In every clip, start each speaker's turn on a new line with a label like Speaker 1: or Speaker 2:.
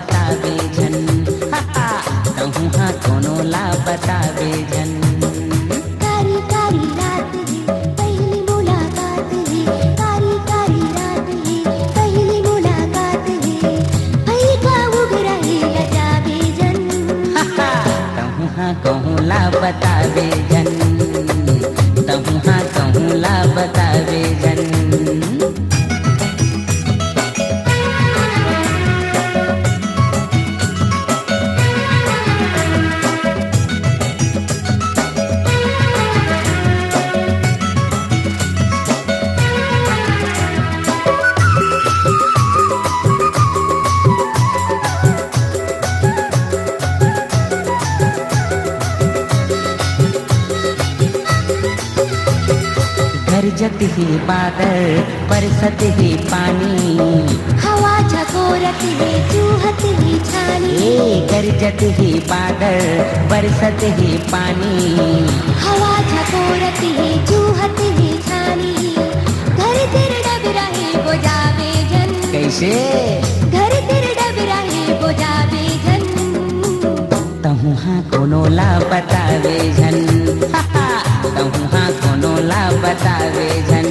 Speaker 1: बतावे झन कहूँ हाँ कोनो ला बतावे झन।
Speaker 2: कारी कारी रात है पहली मुलाकात है, कारी कारी रात है पहली मुलाकात है, भई का उगरा है लजावे जन।
Speaker 1: कहूँ हाँ कहूँ ला बतावे झन, कहूँ हाँ कहूँ ला बतावे झन। गरजत ही बादल बरसत ही पानी,
Speaker 2: हवा झकोरत है चूहत ही छानी।
Speaker 1: गरजत ही बादल बरसत ही पानी,
Speaker 2: हवा झकोरत है चूहत ही छानी। घर तेरे डब रहे बुझावे जन,
Speaker 1: कैसे
Speaker 2: घर तेरे डब रहे बुझावे जन।
Speaker 1: कहूँ हाँ कोनो ला बतावे झन, कहूँ हाँ कोनो ला बतावे झन।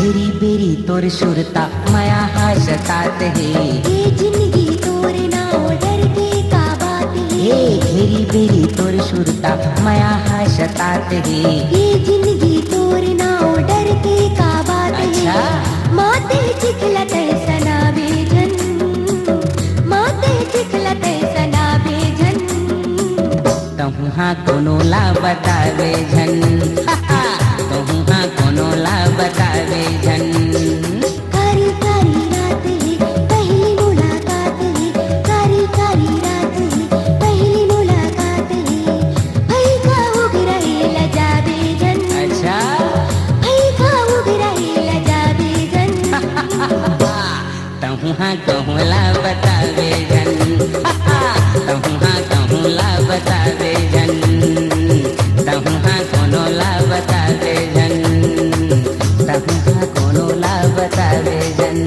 Speaker 1: घेरी बेरी तोर सुरता माया हाशतात है,
Speaker 2: ये जिंदगी तोरे नाव डर के का बात है।
Speaker 1: घेरी बेरी तोर सुरता माया हाशतात है।
Speaker 2: ये जिंदगी तोरे नाव डर के का बात
Speaker 1: अच्छा।
Speaker 2: है। माते चिखलत सनाबे जन, माते चिखलत सनाबे जन।
Speaker 1: कहूँ हाँ कोनो ला बतावे झन, कहूँ हाँ कोनो ला बतावे झन।
Speaker 2: कारी कारी रात है पहली मुलाकात है, कारी कारी रात है पहली मुलाकात है, भई का उगरा है लजावे जन।
Speaker 1: अच्छा
Speaker 2: भई का उगरा है लजावे जन।
Speaker 1: कहूँ हाँ कहूँ ला बतावे झन, कहूँ हाँ कहूँ ला बतावे झन, कहूँ हाँ कोनो ला बतावे झन, कहूँ हाँ कोनो ला बतावे झन।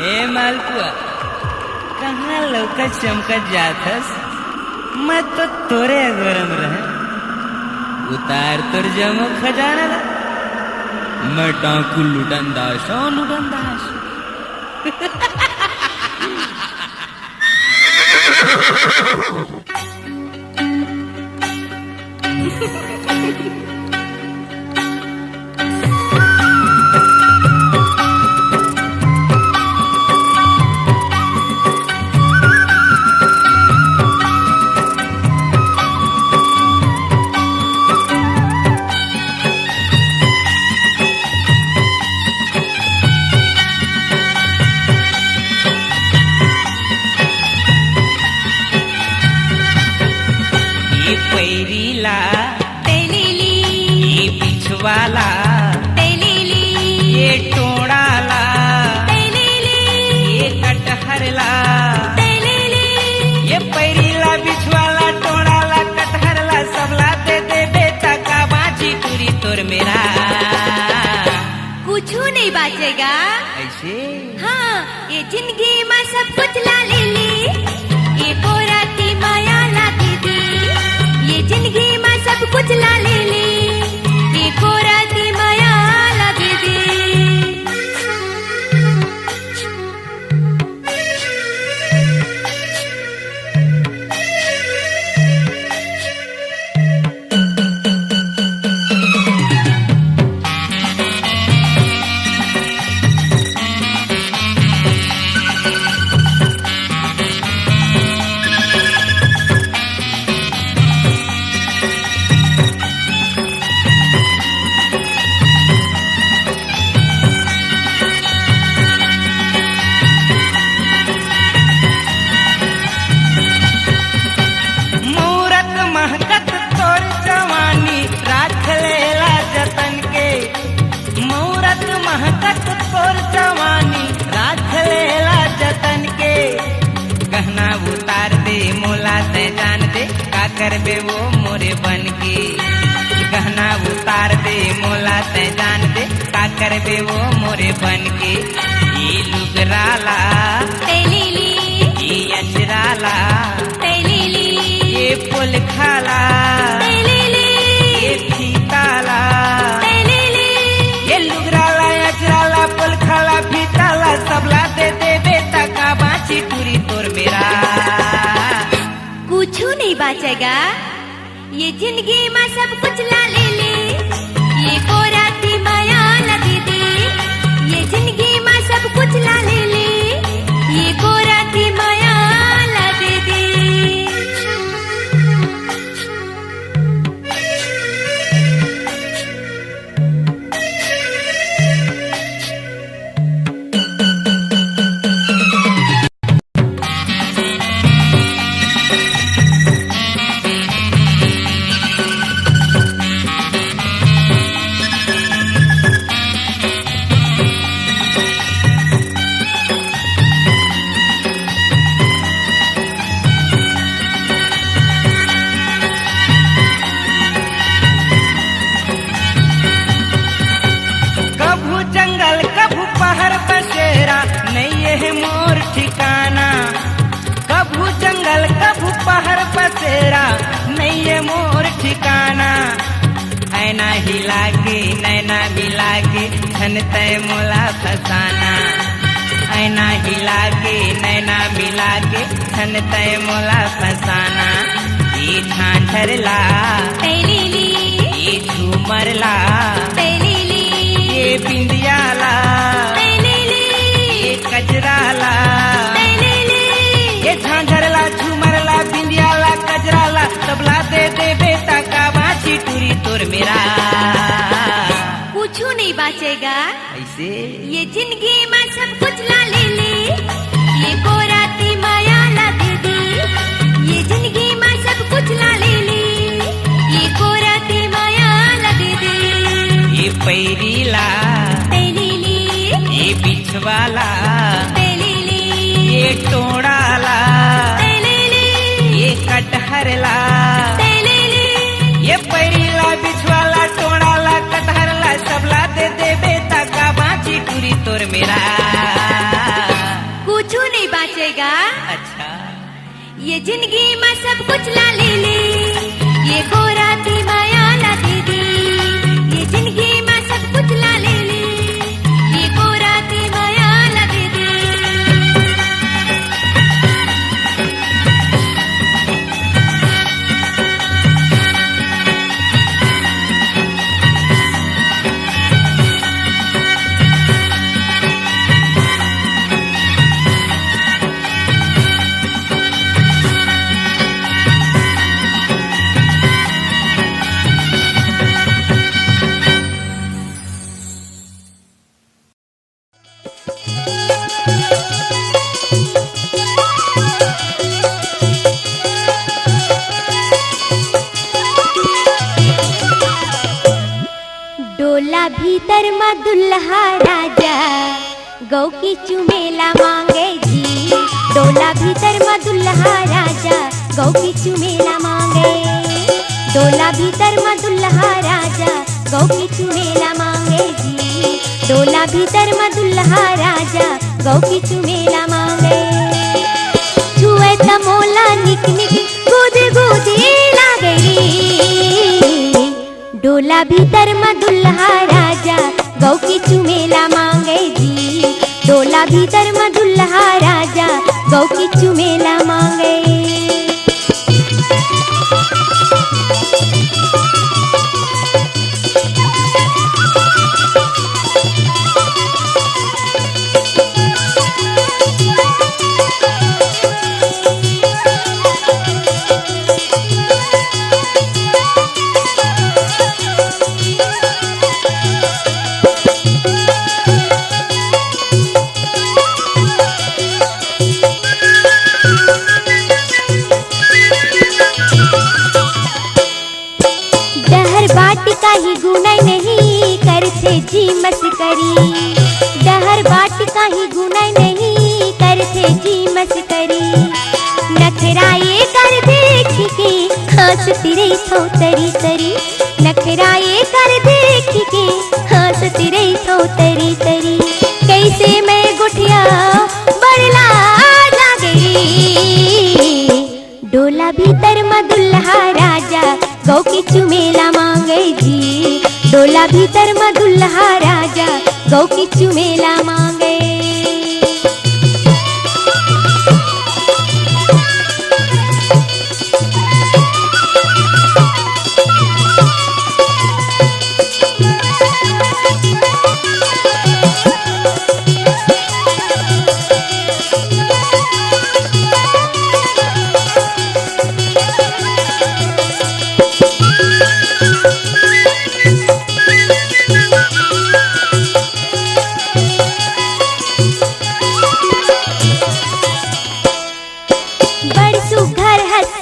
Speaker 3: ए मालपुआ कहाँ लौकत चमकत जाथस, मैं तो तोरे गरम रहे। उतार तोर जमो खजाना ला, मैं डाकू लुटनदास हूँ लुटनदास। पैरीला तेलीली, ये पिछवाला तेलीली, ये टोड़ाला तेलीली, ये कटहरला तेलीली, ये पैरीला बिछवाला टोड़ाला कटहरला सबला दे दे बेटा का बाजी पूरी तोर मेरा
Speaker 2: कुछ नहीं बाचेगा।
Speaker 3: ऐसे
Speaker 2: हाँ ये जिंदगी में सब कुछ ला ले ली, ये पोराती माया ला दे दी। ये जिंदगी में सब कुछ ला ले ली, ये पोराती माया ला दे दी।
Speaker 3: करबे वो मोरे बन के गहना उतार दे मोला ते जान दे का करबे वो मोरे बन के ये लुगराला
Speaker 2: तेलीली
Speaker 3: ये अचराला
Speaker 2: तेलीली
Speaker 3: ये पुल खाला
Speaker 2: तेलीली
Speaker 3: ये फीताला
Speaker 2: तेलीली
Speaker 3: ये लुगराला अचराला पुल खाला फीताला सबला दे दे बेटा का बाची टूरी तोर मेरा
Speaker 2: कुछ नहीं बचेगा ये जिंदगी में सब कुछ ला ले ले ये कोराती माया लगी दी ये जिंदगी में सब कुछ ला ले ले ये कोराती माया लगी दी
Speaker 3: कभू जंगल कभू पहाड़ बसेरा नहीं है मोर ठिकाना कभू जंगल कभू पहाड़ बसेरा नहीं है मोर ठिकाना ऐना हिला के नैना मिला के धन तय मोला फसाना ऐना हिला के नैना मिला के धन तय मोला फसाना ये झांझरला
Speaker 2: तेलीली
Speaker 3: ये झूमरला
Speaker 2: तेलीली
Speaker 3: ये बिंदियाला
Speaker 2: तेलीली
Speaker 3: ये कजराला
Speaker 2: तेलीली
Speaker 3: ये झांझरला झूमरला बिंदियाला कजराला तबला दे दे बेटा का बाची टूरी तोर मेरा
Speaker 2: कुछ नहीं बचेगा
Speaker 3: ऐसे
Speaker 2: ये जिंदगी में सब कुछ ला ले ले ये कोराती माया लगी दी ये जिंदगी में सब कुछ ला ले ले ये कोराती माया लगी दी
Speaker 3: ये पैरीला
Speaker 2: तेलीली
Speaker 3: ये बिछवाला
Speaker 2: तेलीली
Speaker 3: ये टोड़ाला
Speaker 2: तेलीली
Speaker 3: ये कटहरला
Speaker 2: तेलीली
Speaker 3: ये पैरीला बिछवाला टोड़ाला कटहरला सबला दे दे बेटा का बाची टूरी तोर मेरा
Speaker 2: कुछ नहीं बचेगा
Speaker 3: अच्छा
Speaker 2: ये जिंदगी में सब कुछ ला ले ले ये कोराती माया लगी दी ये जिंदगी में सब कुछ ला ले ले ये कोराती माया लगी दी डोला भीतर में दुल्हा राजा गौ की चुमेला मांगे जी डोला भीतर में दुल्हा राजा गौ की चुमेला मांगे डोला भीतर में दुल्हा राजा गौ की चुमेला मांगे जी डोला भीतर में दुल्हा राजा गौ की चुमेला मांगे छुए तमोला निक निक गुद गुदी लागली डोला भीतर में दुल्हा राजा गौ की चुमेला मांगे जी डोला भीतर में दुल्हा राजा गौ की चुमेला मांगे काही गुनाई नहीं करते जी मस्करी डहर बाट काही गुनाई नहीं करते जी मस्करी नखराए कर देख के हंसती रही थो तरी तरी, नखराए कर देख के हंसती रही थो तरी तरी। कैसे मैं गुठिया बरला जा गई, डोला भीतर मदुल्हा राजा गौ की चुमेला मांगे जी, डोला भीतर मदुल्हा राजा गौ की चुमेला मांगे।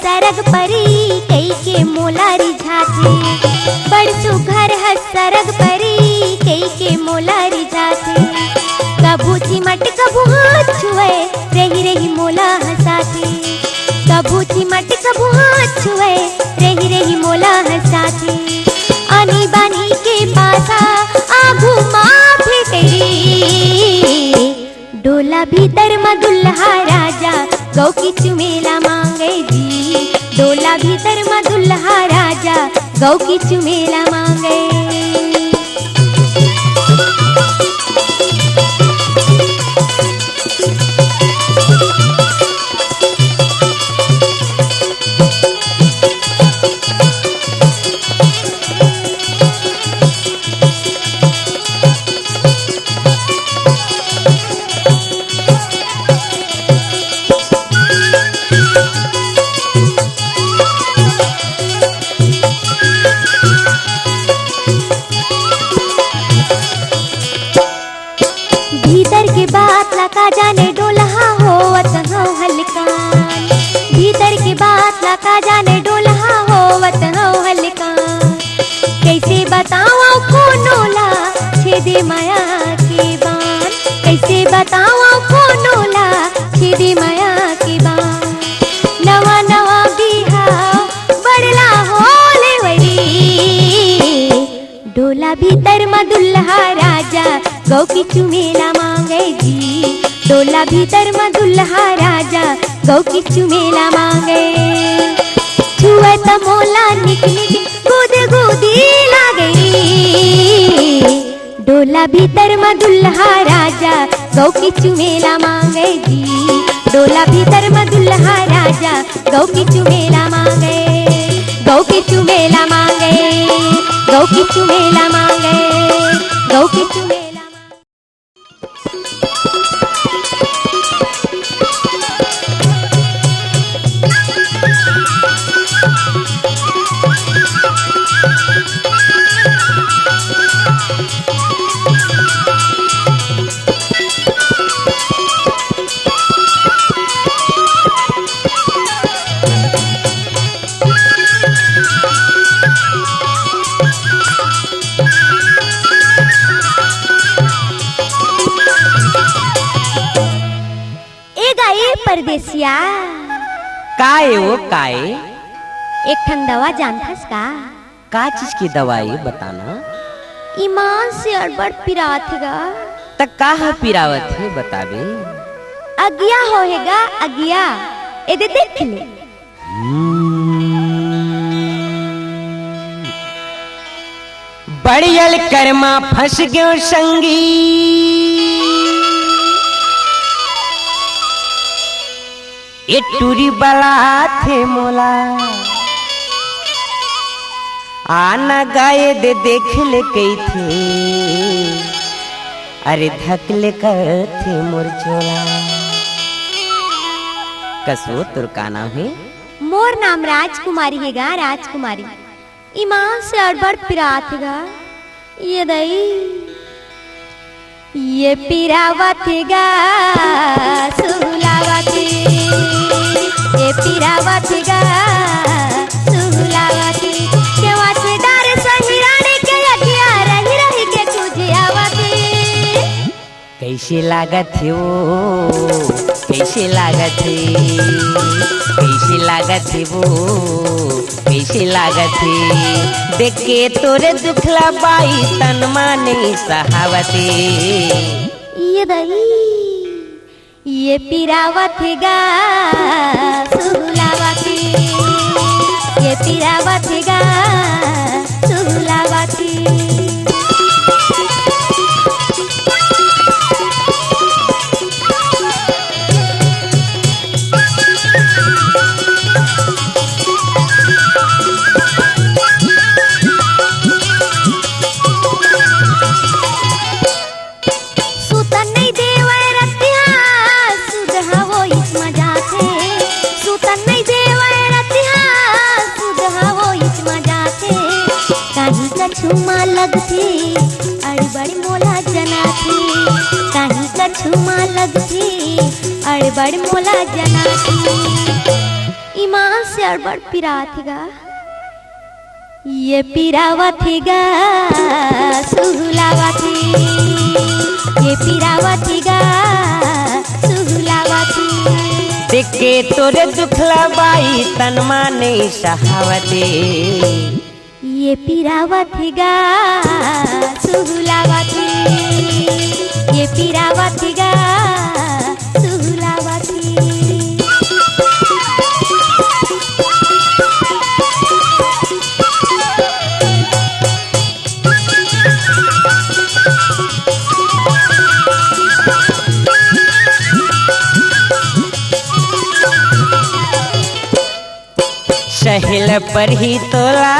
Speaker 2: सरग परी कई के मोलारी झाथे, बड़ सुघर है सरग परी कई के मोलारी झाथे। कभू चिमट कभू हाथ छुए रही रही मोला हंसाथे, कभू चिमट कभू हाथ छुए रही रही मोला हंसाथे। आनी बानी के पासा आगू माफी तेरी, डोला भीतर मदुल्हा राजा गौ की चुमेला मांगे जी, डोला भीतर मदुल्हा राजा गौ की चुमेला मांगे। भीतर के बात लका जाने डोलहा होवत हो हलकान, भीतर के बात लका जाने डोलहा होवत हो हलकान। कैसे बताओ कोनोला छेदे माया के बान, कैसे बताओ कोनोला छेदे माया के बान। नवा नवा बिहाव बड़ला होले वरी, डोला भीतर मदुल्हा राजा गौ की चुमेला मांगे जी, डोला भीतर मदुल्हा राजा गौ की चुमेला मांगे। छुए त मोला निक निक गुद गुदी लागे, डोला भीतर मदुल्हा राजा गौ की चुमेला मांगे जी, डोला भीतर मदुल्हा राजा गौ की चुमेला मांगे, गौ की चुमेला मांगे, गौ की चुमेला मांगे, गौ की चुमेला। परदेसिया
Speaker 1: काए वो काए,
Speaker 2: एक ठन दवा जानथस
Speaker 1: का चीज की दवाई बताना।
Speaker 2: ईमान से अड़बड़ पिरात गा,
Speaker 1: तक का है पिरावत है बतावे।
Speaker 2: अगिया होएगा अगिया, एदे देख ले।
Speaker 1: बड़ियल कर्मा फंस गयो संगी, ये टूरी बला थे मोला, आना गाये दे देख ले कई थे, अरे धकले कर थे मोर चोला। कसो तुर का नाम है?
Speaker 2: मोर नाम राजकुमारी है गा, राजकुमारी। ईमान से अड़बड़ पिरात गा, ये दई ये पिरावत गा सुलावत, ये पिरावत गा सुलावत। केवा से डारे सहिराने के अगिया रही रही के तुझे आवत।
Speaker 1: कैसे लागत हो कैसे लागत है, कैसे लागत है वो, कैसे लागत है। देख के तोरे दुखला बाई तन माने सहावते।
Speaker 2: ये दही ये पिरावत गा सुहुलावती, ये पिरावत गा सुहुलावती। छुमा लगती अड़बड़ मोला जना थी, कहीं का छुमा लगती अड़बड़ मोला जना थी। ईमान से अड़बड़ पिरा थीगा, ये पिरावा थीगा सुहुलावा थी, ये पिरावा थीगा सुहुलावा थी।
Speaker 1: देख के तोरे दुखला बाई तन माने सहावते।
Speaker 2: ये पिरावत गा सुहुलावती, ये पिरावत गा सुहुलावती।
Speaker 1: सहेल पर ही तोला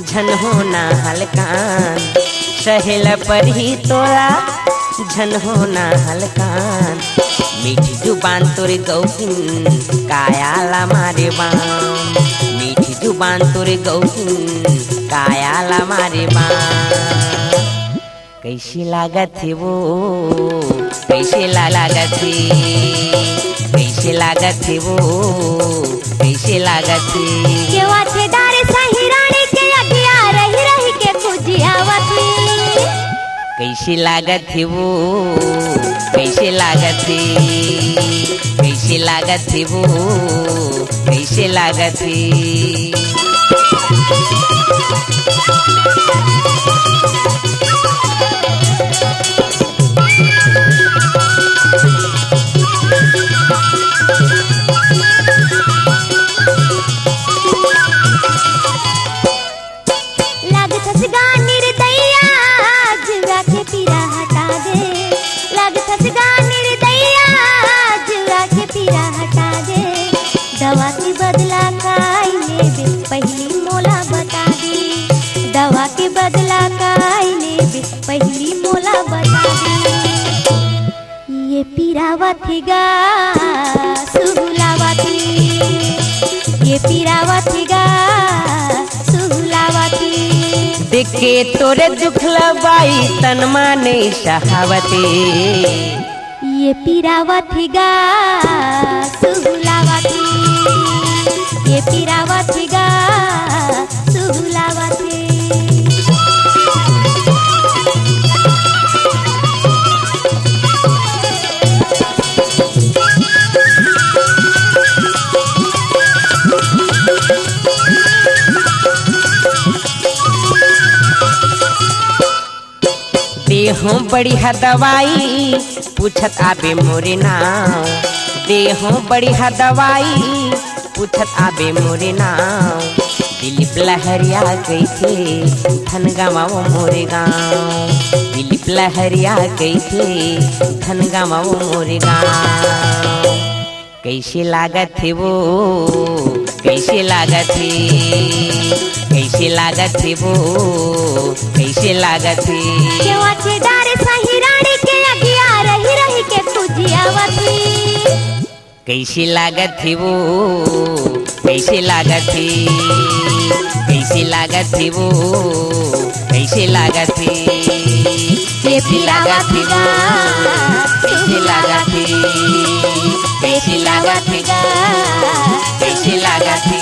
Speaker 1: झन होना हलकान, सहेल पर ही तोला झन होना हलकान। मीठी जुबान तोरे गौकिन कायाला मारे बाम, मीठी जुबान तोरे गौकिन कायाला मारे बाम। कैसी लागत है वो, कैसे लागत है, कैसे लागत है वो, कैसे लागत है।
Speaker 2: केवा थे डारे सही रानी के अगिया रही रही के कुजियावती।
Speaker 1: कैसी लागत है वो, कैसे लागत है, कैसे लागत है वो, कैसे लागत है।
Speaker 2: दवा के बदला काई लेबे पहली मोला बता दी, दवा के बदला काई लेबे पहली मोला बता दी। ये पिरावत गा सुहुलावती, ये पिरावत गा सुहुलावती।
Speaker 1: देख के तोरे दुखला बाई तन माने सहावते।
Speaker 2: ये पिरावत गा सुहुलावती, ये पिरावत गा सुहुलावती।
Speaker 1: देहों बढ़िया दवाई पूछत आबे मोरे नाव, देहों बढ़िया दवाई पूछत आबे मोरे नाव। दिलीप लहरिया गई थे धन गवाओ मोरे गाँव, दिलीप लहरिया गई थे धन गवाओ मोरे गाँव। कैसे लागत है वो, कैसे लागत है, कैसे लागत है वो, कैसे लागत है।
Speaker 2: केवा थे डारे सही रानी के अगिया रही रही के कुजियावती।
Speaker 1: कैसे लागत है वो, कैसे लागत है, कैसे लागत है वो, कैसे लागत है।
Speaker 2: कैसी लागत है गा,
Speaker 1: कैसे लागत है, कैसे लागत है गा, कैसे लागत है,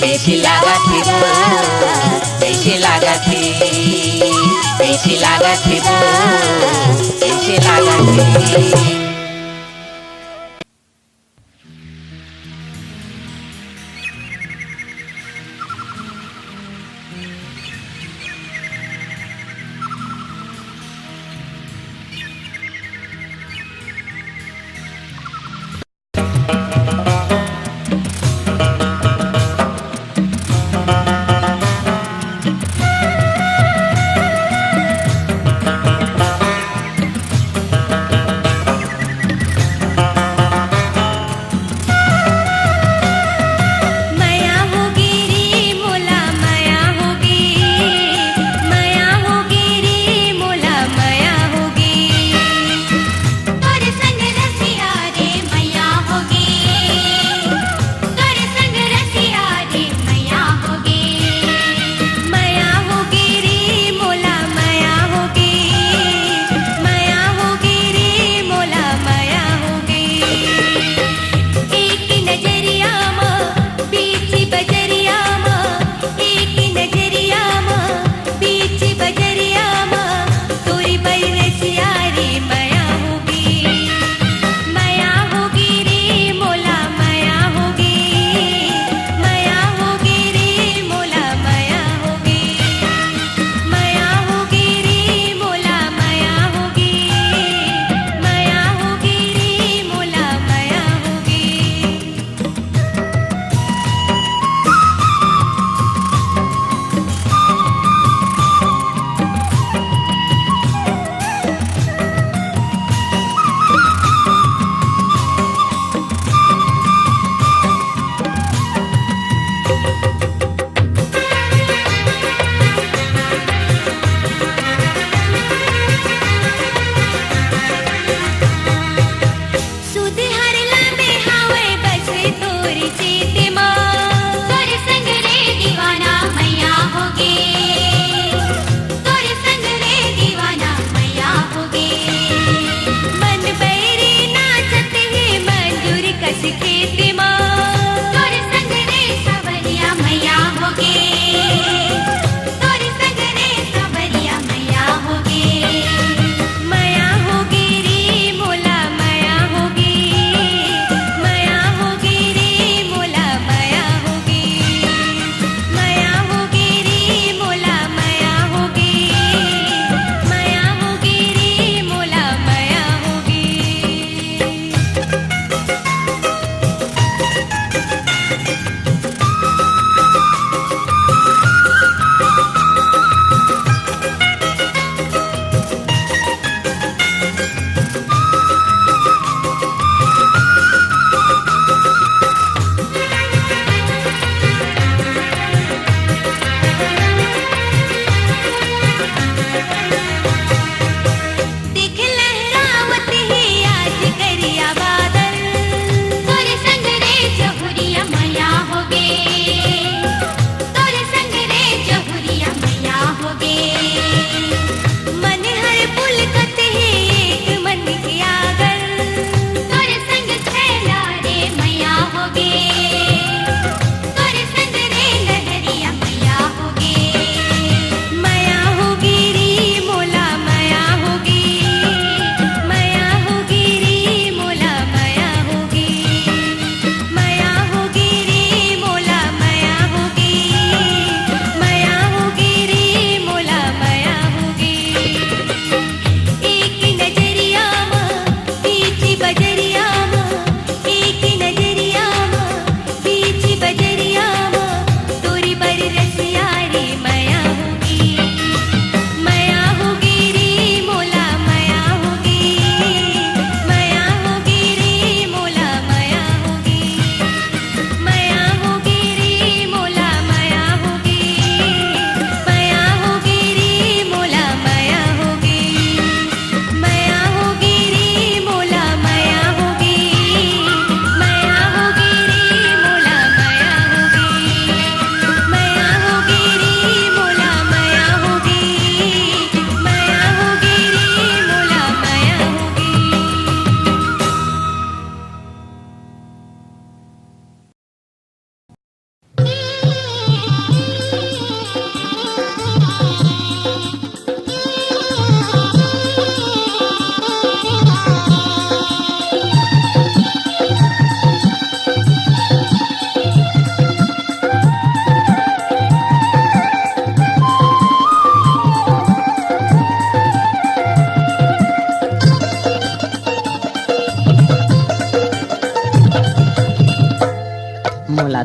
Speaker 1: कैसे लागत है गा, कैसे लागत है, कैसे लागत है गा, कैसे लागत है।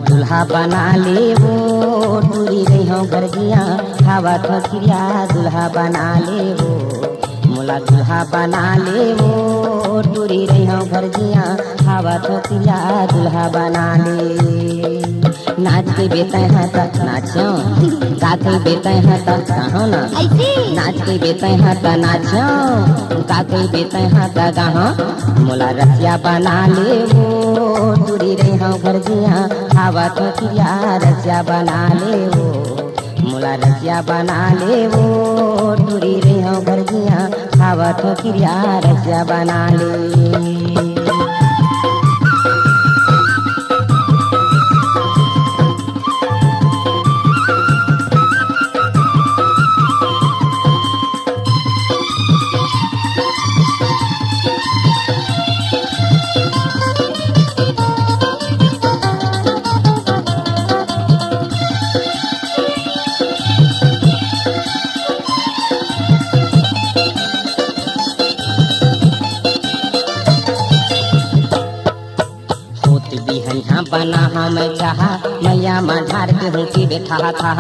Speaker 1: दूल्हा बना ले वो टूरी रही हो गर्जिया खावा तो क्रिया दूल्हा बना ले वो मोला दूल्हा बना ले वो टूरी रही हो गर्जिया खावा तो क्रिया दूल्हा बना ले नाच के बेते हैं तक नाचो गा के बेते हैं तक कहो ना
Speaker 2: ऐसे
Speaker 1: नाच के बेते हैं तक नाचो गा के बेते हैं तक कहो मोला रसिया बना ले वो टूरी रही हो गर्जिया खावा तो क्रिया रसिया बना ले वो मोला रसिया बना ले वो टूरी रही हो गर्जिया खावा तो क्रिया रसिया बना ले बना हम चाहा मैया माधार के हूँ की बैठा था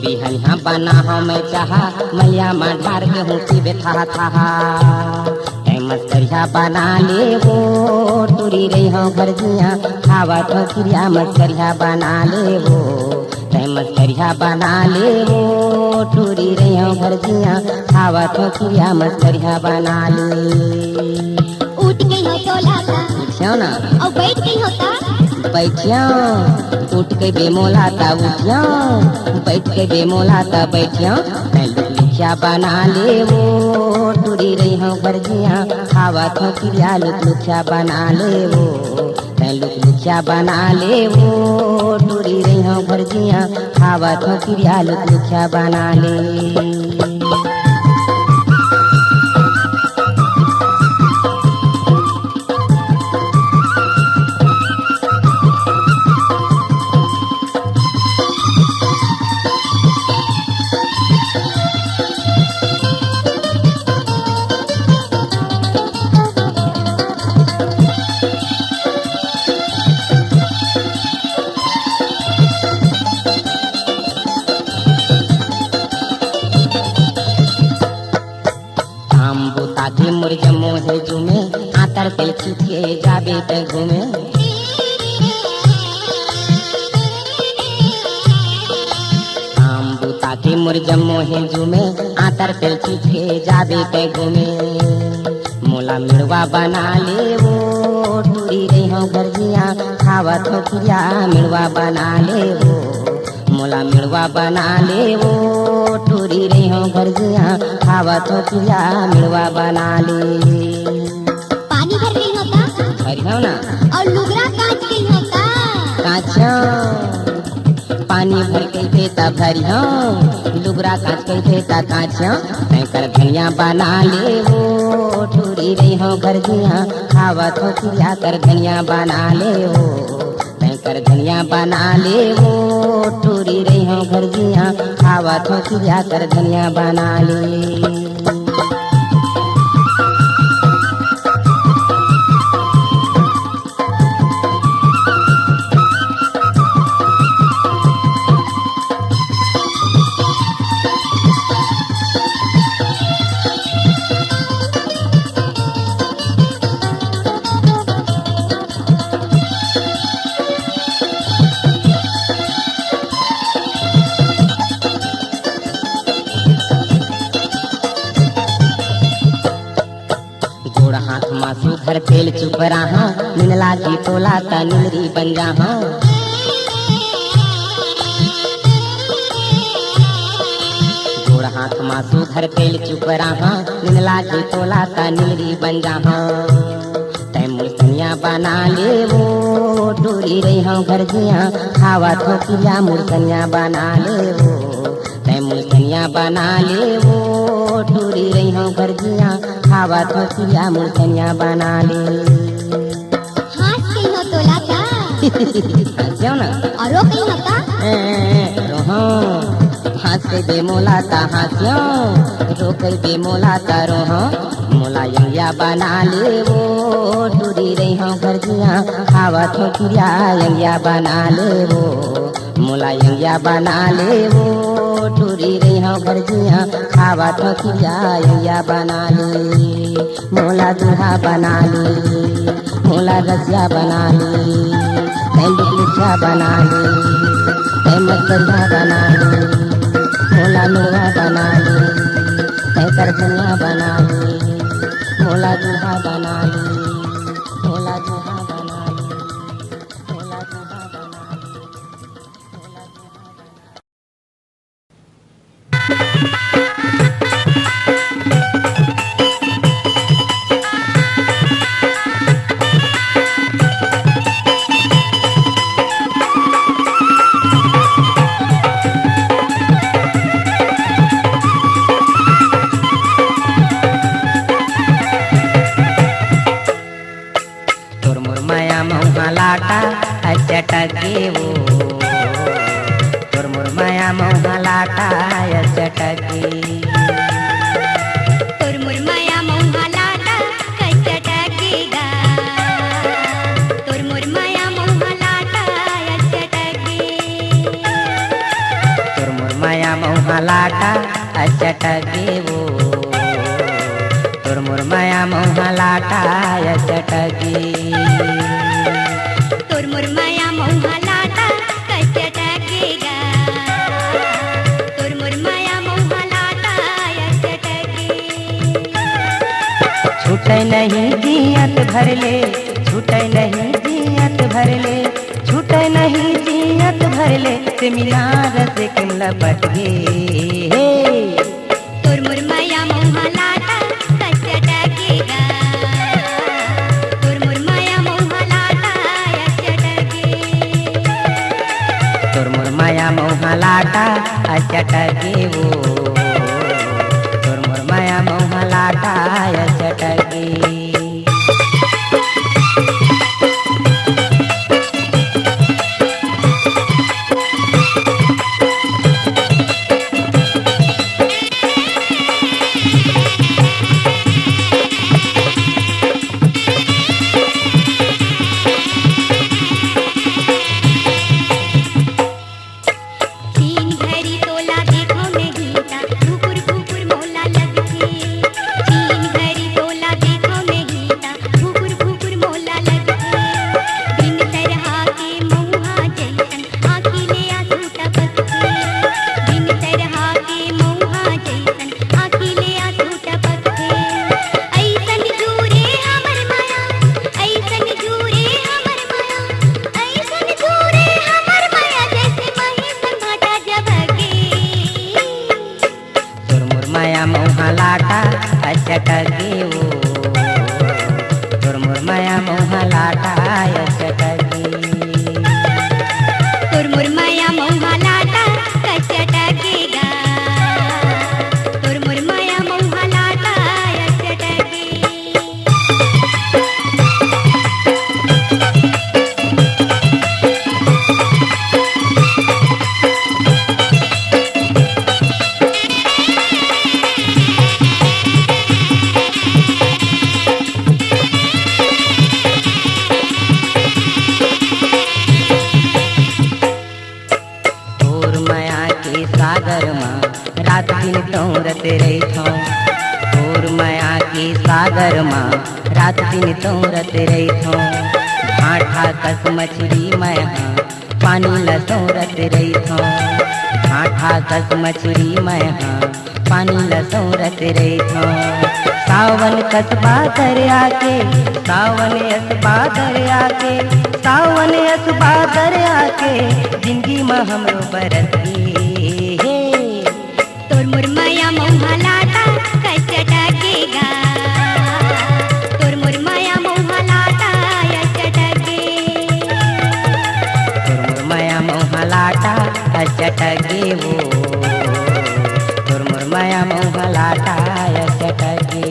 Speaker 1: बिहनिया बना हम चाहा मैया माधार के हूँ की बैठा था मस्करिया बना ले वो टूरी रही हो गर्जिया खावा तो क्रिया मस्करिया बना ले वो मस्करिया बना ले वो टूरी रही हो गर्जिया खावा तो क्रिया मस्करिया बना ले
Speaker 2: उठ गई हो तो लाता
Speaker 1: उठियो ना
Speaker 2: और बैठ गई होता
Speaker 1: बैठियो उठ के बेमोला ता उठियो बैठ के बेमोला ता बैठियो लुखिया बना ले वो टूरी रही हो गर्जिया खावा तो क्रिया लुखिया बना ले वो लुखिया बना ले वो टूरी रही हो गर्जिया खावा तो क्रिया लुखिया बना ले जम्मो है जुमे आतर पे छिपके जाबे ते घूमे आम बूता के मोर जम्मो है जुमे आतर पे छिपके जाबे ते घूमे मोला मिड़वा बना ले वो टूरी रही हो गर्जिया खावा तो क्रिया मिड़वा बना ले वो मोला मिड़वा बना ले वो टूरी रही हो गर्जिया खावा तो क्रिया मिड़वा बना ले
Speaker 2: पानी भर गई होता
Speaker 1: भरी हो ना
Speaker 2: और लुगरा कांच गई होता
Speaker 1: कांचो पानी भर के फेता भरी हो लुगरा कांच के फेता कांचो कर धनिया बना ले वो टूरी रही हो गर्जिया खावा तो क्रिया कर धनिया बना ले वो कर धनिया बना ले वो टूरी रही हो गर्जिया खावा तो क्रिया कर धनिया बना ले मासू घर तेल चुप रहा मिनला की टोला ता निमरी बन रहा गोड़ हाथ मासू घर तेल चुप रहा मिनला की टोला ता निमरी बन रहा तै मुर्सनिया बना ले वो टूरी रही हो गर्जिया खावा तो क्रिया मुर्सनिया बना ले वो तै मुर्सनिया बना ले वो टूरी रही हो गर्जिया खावा तो क्रिया मुर्सनिया बना ले
Speaker 2: हाथ कहीं हो तो लाता
Speaker 1: क्यों ना
Speaker 2: और वो कहीं होता
Speaker 1: रोहो हाथ से बेमोला ता हास्यो रोकर बेमोला ता रोहो मोला यंगिया बना ले वो टूरी रही हूँ घर जिया खावत हूँ क्रिया यंगिया बना ले वो मोला यंगिया बना ले वो टूरी रही हूँ घर जिया खावत हूँ क्रिया यंगिया बना ले मोला दूल्हा बना ले मोला रसिया बना ले लिखा बना ले मकरिया बना ले मोला नुआ बना ले करधनिया बना ले मोला दूल्हा बना ले मोला दूल्हा बना ले मोला दूल्हा बना ले मोला दूल्हा चटके वो तोर मोर माया मोहा लाटा चटके
Speaker 2: तोर मोर माया मोहा लाटा चटकेगा तोर मोर माया मोहा लाटा चटके
Speaker 1: तोर मोर माया मोहा लाटा चटके वो तोर मोर माया मोहा लाटा चटके
Speaker 2: तोर मोर माया मोहा लाटा चटकेगा तोर मोर माया मोहा लाटा चटके
Speaker 1: छूटे नहीं जियत भर ले छूटे नहीं जियत भर ले छूटे नहीं जियत भर ले ते मीनार से किम लपट गे
Speaker 2: तोर मोर माया मोहा लाटा चटकेगा तोर मोर माया मोहा लाटा चटके
Speaker 1: तोर मोर माया मोहा लाटा चटके वो तोर मोर माया मोहा लाटा चटके
Speaker 2: तीन घड़ी तोला देखो मैं गीता भूकुर भूकुर मोला लगती तीन घड़ी तोला देखो मैं गीता भूकुर भूकुर मोला लगती दिन तरह के मौहा जैसन आँखी ले आंसू टपकती दिन तरह के मौहा जैसन आँखी ले आंसू टपकते ऐसन जूरे हमर माया ऐसन जूरे हमर माया ऐसन जूरे हमर माया जैसे महेश घाटा जबके
Speaker 1: तोर मोर माया मोहा लाटा चटके वो तोर मोर माया मोहा लाटा चटके
Speaker 2: तोर मोर माया मोहा लाटा चटकेगा तोर मोर माया मोहा लाटा चटके
Speaker 1: तोर माया के सागर में रात दिन तौरत रही तोर माया के सागर में रात दिन तौरत रही भाठा कस मछली मैं पानी लसौरत रही भाठा कस मछली मैं पानी लसौरत रही सावन कसबा दरिया के सावन असबा दरिया के सावन असबा दरिया के जिंदगी में हमरो बरस गे
Speaker 2: तोर मोर माया मोहा लाटा चटकेगा तोर मोर माया मोहा लाटा चटके
Speaker 1: तोर मोर माया मोहा लाटा चटके वो तोर मोर माया मोहा लाटा चटके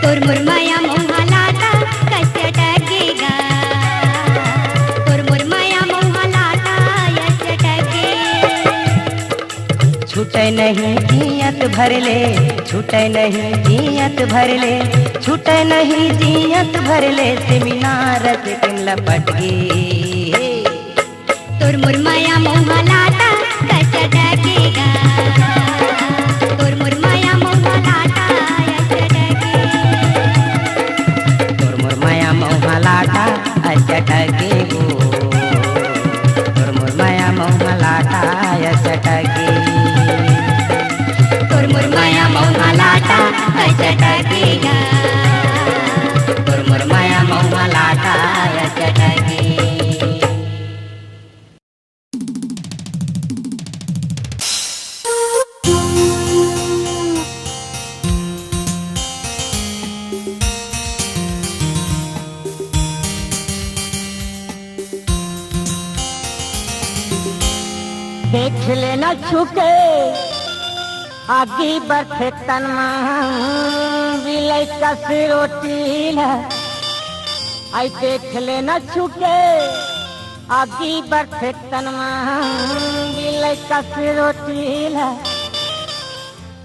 Speaker 2: तोर मोर माया मोहा लाटा चटकेगा तोर मोर माया मोहा लाटा चटके
Speaker 1: छूटे नहीं जिया
Speaker 3: जियत भर ले, छूटे नहीं जियत भर ले, छूटे नहीं जियत भर ले, सेमिनार से तुम लपट गे।
Speaker 2: तोर मुरमाया मोहा लाटा कच्चा डकेगा, तोर मुरमाया मोहा लाटा अच्छा डके,
Speaker 3: तोर मुरमाया मोहा लाटा अच्छा डके गो, तोर मुरमाया मोहा लाटा अच्छा डके,
Speaker 2: तोर मुरमाया मोहा लाटा अच्छा डकेगा,
Speaker 3: तोर मुरमाया मोहा लाटा अच्छा डके। देख लेना छुके आगे बरथे तनमा बिलाई का रोटी आई, देख लेना छुके आगे बरथे तनमा बिलाई का रोटी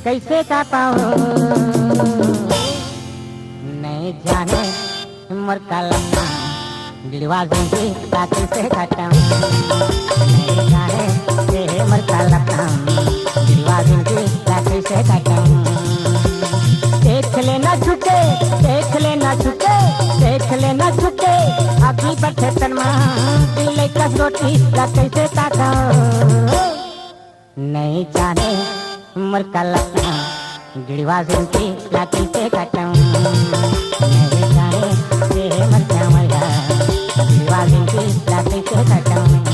Speaker 3: कैसे का पाऊं नहीं जाने उम्र का लम्बा दिलवा दूंगी कैसे खटाऊं, नहीं जाने ये उम्र का लम्बा दिलवा दूंगी कैसे खटाऊं। देख लेना छुटे, देख लेना छुटे, देख लेना छुटे अभी बैठे तनमा दिल का रोटी कैसे ताकाऊं, नहीं जाने उम्र का लम्बा दिलवा दूंगी कैसे खटाऊं, नहीं जाने ये उम्र का मजा दिलवा दूंगी कैसे खटाऊं।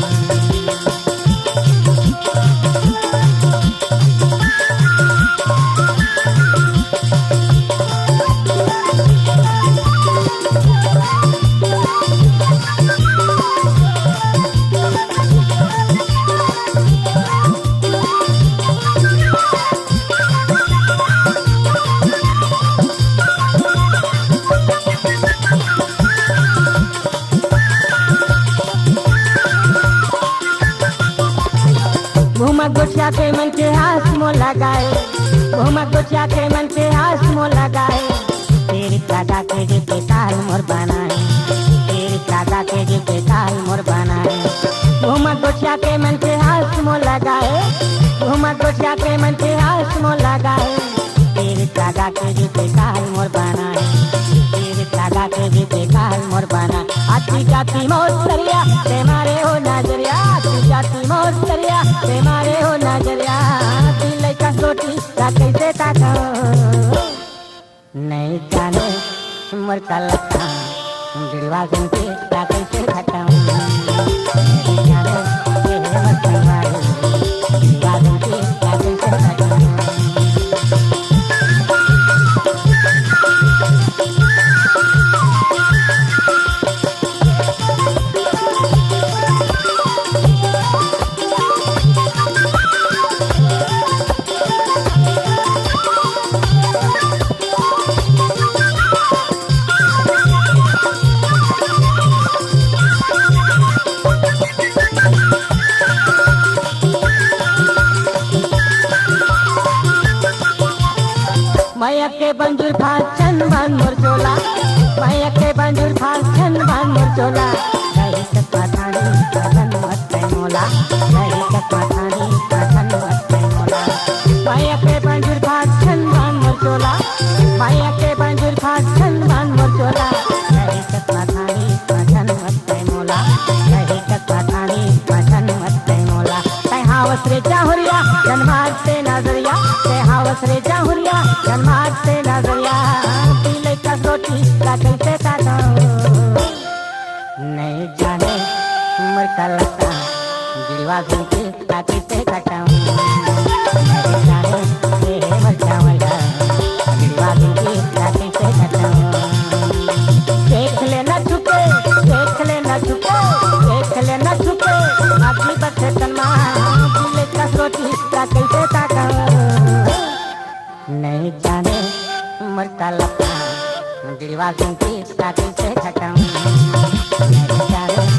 Speaker 3: गोछिया के मन के हाथ मो लगाए, घूमा गोछिया के मन के हाथ मो लगाए, तेरी दादा के जीते ताल मोर बनाए, तेरी दादा के जीते ताल मोर बनाए। घूमा गोछिया के मन के हाथ मो लगाए, घूमा गोछिया के मन के हाथ मो लगाए, तेरी दादा के जीते ताल मोर बनाए, तेरी दादा के जीते ताल मोर बनाए। आती जाती मौत करिया ते मारे हो नजरिया, आती जाती मौत करिया ते मारे हो नजरिया, दिल का रोटी कैसे ताकाऊं, नहीं जाने उम्र का लखा दिलवा दूंगी कैसे खटाऊं, नहीं जाने ये उम्र का मारे दिलवा दूंगी कैसे खटाऊं। मैया के बंजूर फासन बान मोर चोला, मैया के बंजूर फासन बान मोर चोला, नहीं सकता थानी फासन मत मोला, नहीं सकता थानी फासन मत मोला। मैया के बंजूर फासन बान मोर चोला, मैया के बंजूर फासन बान मोर चोला, नहीं सकता थानी फासन मत मोला, नहीं सकता थानी फासन मत मोला। तै हावस रे चाहुरिया जन्मार से नजरिया, तै हावस रे चाहुरिया जन्मार से नजरिया, दिल का रोटी कैसे ताकाऊं, नहीं जाने उम्र का लता दिलवा दूंगी कैसे खटाऊं, नहीं जाने ये उम्र का मजा दिलवा दूंगी कैसे खटाऊं। देख लेना छुपे, देख लेना छुपे, देख लेना छुपे अभी बच्चे तन्मा दिल का रोटी कैसे ताकाऊं, नहीं जाने उम्र का लता दिलवा दूंगी कैसे खटाऊं, नहीं जाने